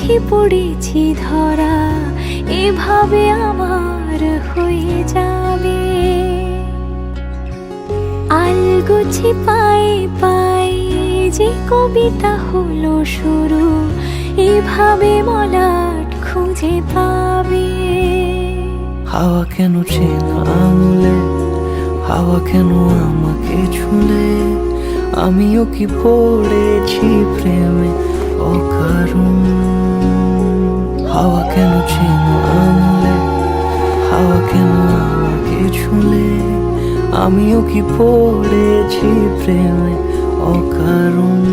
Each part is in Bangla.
বুঝি পড়েছি ধরা, এভাবে আমার হয়ে যাবে। আলগোছে পায়ে পায়ে যে কবিতা হলো শুরু, এভাবে মলাট খুঁজে পাবে। হাওয়া কেন চেনা আঙুলে, হাওয়া কেন আমাকে ছুলে, আমিও কি পড়েছি প্রেমে অকারণ। হাওয়া কেন চেনা আঙুলে, হাওয়া কেন আমাকে ছুলে, আমিও কি পড়েছি প্রেমে অকারণ।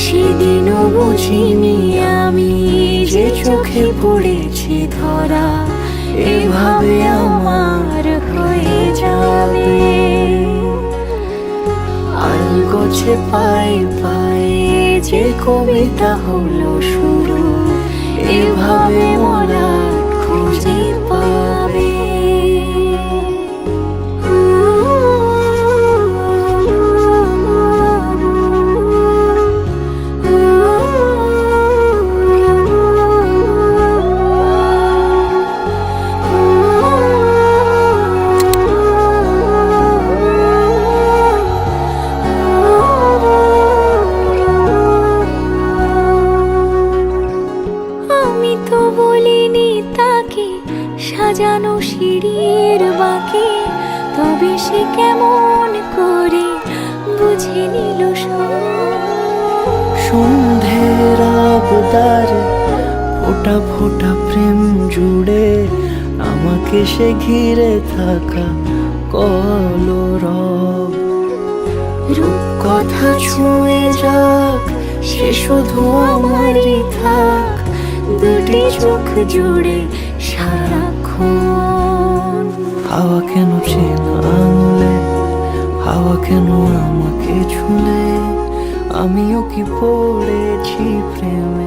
সেদিনও বুঝিনি আমি যে চোখে পড়েছি ধরা, এভাবে আমার হয়ে যাবে। আলগোছে পায়ে পায়ে যে কবিতা হলো শুরু, এভাবে মলাট খুঁজে পাবে। আমি তো বলিনি তাকে সাজানো সিঁড়ির বাঁকে, তবে সে কেমন করে বুঝে নিল সন্ধ্যের আবদারে ফোটা ফোটা প্রেম জুড়ে, আমাকে সে ঘিরে থাকা কলরব। রূপকথা ছুঁয়ে যাক, সে শুধু আমারই থাক, দুটি চোখ জুড়ে সারাক্ষণ। হাওয়া কেন চেনা আঙুলে, হাওয়া কেন আমাকে ছুলে, আমিও কি পড়েছি প্রেমে